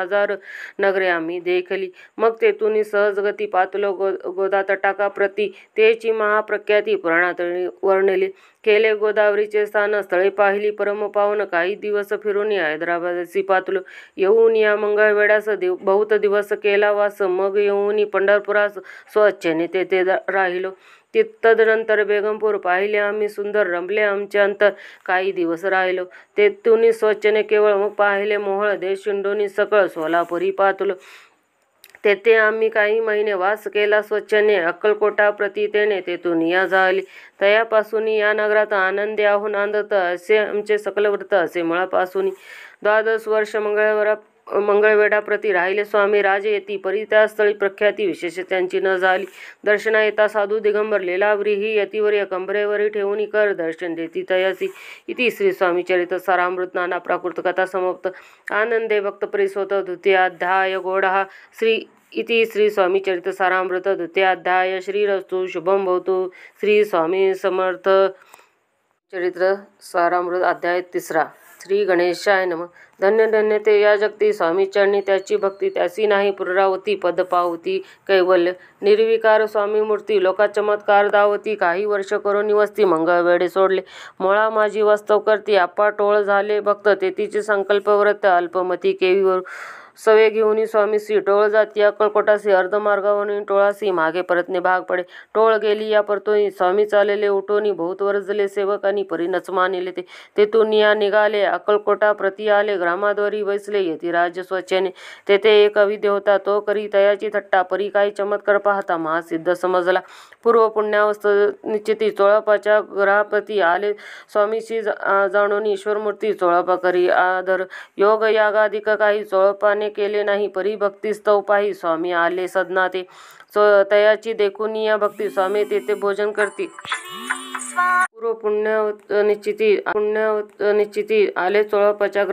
हजार नगरे आम्ही देखली. मग तेथून सहजगती पातलो गोदा तटाकाप्रती तेची महाप्रख्याती पुराणात वर्णिली. केले गोदावरीचे स्थान स्थळे पाहिली परम पावन. काही दिवस फिरून हैदराबादची पातलो. येऊन या मंगळवेढास बहुत दिवस केला वास. मग येऊन पंढरपुरास स्वच्छने तेथे राहिलो. तदनंतर बेगमपूर पाहिले आम्ही सुंदर. रमले आमचे अंतर. काही दिवस राहिलो तेथून स्वच्छने केवळ. मग पाहिले मोहोळ देश शिंडोनी सकळ. सोलापुरी पातलो. तेथे आम्ही काही महिने वास केला स्वच्छने. अक्कलकोटाप्रती तेने तेथून या झाली. तयापासून या नगरात आनंदे आहो नांदत. असे आमचे सकल व्रत. असे मुळापासून 12 वर्ष मंगळवेढाप्रती राहिले स्वामी राजे येती. परी त्या स्थळी प्रख्याती विशेष त्यांची न झाली. दर्शना येता साधू दिगंबर लीलावरी ही यतिवर्य कंबरेवरी ठेवून कर दर्शन देती तयासी. इति श्री स्वामी चरित सारामृत नाना प्राकृत कथा समाप्त. आनंदे भक्त परिसोत द्वितीयाध्याय गौडः इति श्री स्वामी चरित सारामृत द्वितीयाध्याय. श्रीरस्तु शुभम भवतु. श्री स्वामी समर्थ. चरित्र सारामृत अध्याय 3. श्री गणेशाय नमः. धन्य धन्य ते या जगती स्वामी चरणी त्याची भक्ती. त्यासी नाही पुनरावती. पद पावती कैवल्य. निर्विकार स्वामी मूर्ती. लोका चमत्कार दावती. काही वर्ष करून निवसती. मंगळवेढे सोडले. मोळा माझी वास्तव करती. आपा टोळ झाले भक्त. तेथीचे संकल्प व्रत. अल्पमती केवीवर सवे घेऊन स्वामीसी टोळ जाती. अक्कलकोटासी अर्धमार्गावरून टोळासी मागे परतणे भाग पडे. टोळ गेली या परतोनी. स्वामी चालले उठोनी. बहुत वरजले सेवकानी परीनच मानिले ते. तेथून या निघाले अक्कलकोटा प्रति आले. ग्रामाद्वारी बैसले यतिराज स्वच्छने. तेथे एक अविद्य होता. तो करी तयाची थट्टा. परी काही चमत्कार पाहता महासिद्ध समजला. पूर्व पुण्यावस्थ निश्चिती. चोळपाच्या ग्रहाप्रती आले स्वामीशी जाणून ईश्वरमूर्ती. चोळपा करी आदर योग यागाधिक काही चोळपाने केले नाही. परी भक्ती स्तव पाही स्वामी आले सदना ते. तयाची देखून या भक्ती स्वामी तेथे भोजन करती. पूर्व पुण्य निश्चिती आले चोळपाच्या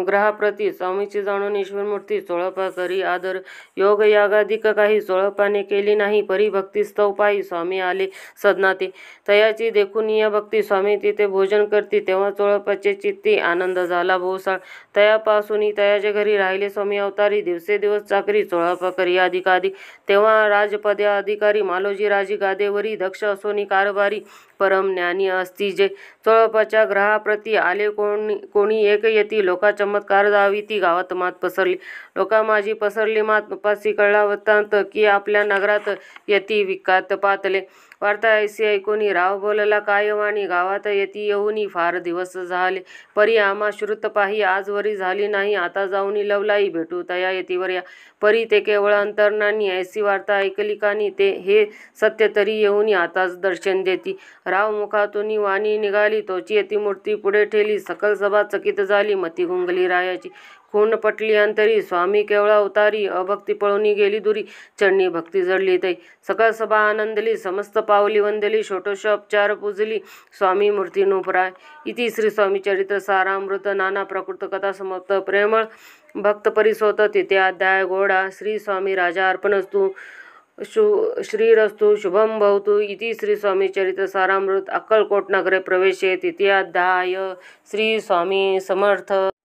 ग्रहाप्रती स्वामीची जाणून ईश्वरमूर्ती. चोळपा करी आदर योग यागाधिक काही चोळपाने केली नाही. परी भक्ती स्तव पाही स्वामी आले सदना ते. तयाची देखून या भक्ती स्वामी तिथे भोजन करती. तेव्हा चोळपाचे चित्ती आनंद झाला बहुसाळ. तयापासून तयाच्या घरी राहिले स्वामी अवतारी. दिवसेदिवस चाकरी चोळपा करी अधिकाधिक. तेव्हा राजपदे अधिकारी मालोजी राजी गादेवरी. दक्ष असोनी कारभारी परम ज्ञानी असती जे. चोळपाच्या ग्रहाप्रती आले कोणी एक यती. लोका चमत्कार दाविती. गावात मात पसरली. लोका माझी पसरली मात. उपासी कळला वृत्तांत की आपल्या नगरात यती विकात पातले. वार्ता ऐसी ऐकोनी राव बोलला काय वाणी. गावात यती येऊनी फार दिवस झाले. परी आम्हा श्रुत पाही आजवरी झाली नाही. आता जाऊनी लवलाई भेटू तया यतीवर्या. परी ते केवळ अंतर्नानी ऐसी वार्ता ऐकली कानी. ते हे सत्य तरी येऊनी आताच दर्शन देती. राव मुखातून वाणी निघाली. तोची यतीमूर्ती पुढे ठेली. सकल सभा चकित झाली. मती गुंगली रायाची. खून पटली अंतरी. स्वामी केवळ अवतारी. अभक्ती पळून गेली दुरी. चरणी भक्ती जडली तै. सकल सभा आनंदली. समस्त पावली वंदली. षोडशोपचार पूजली. स्वामी मूर्ती नुपराय. इति श्री स्वामी चरित्र सारामृत नाना प्राकृत कथा समाप्त. प्रेमळ भक्त परिसोत द्वितीयाध्याय गौडा. श्री स्वामी राजा अर्पणस्तु. श्रीरस्तु शुभम भवतु. इति श्री स्वामी चरित्र सारामृत. अक्कलकोट नगरे प्रवेशे. द्वितीयाध्याय. श्री स्वामी समर्थ.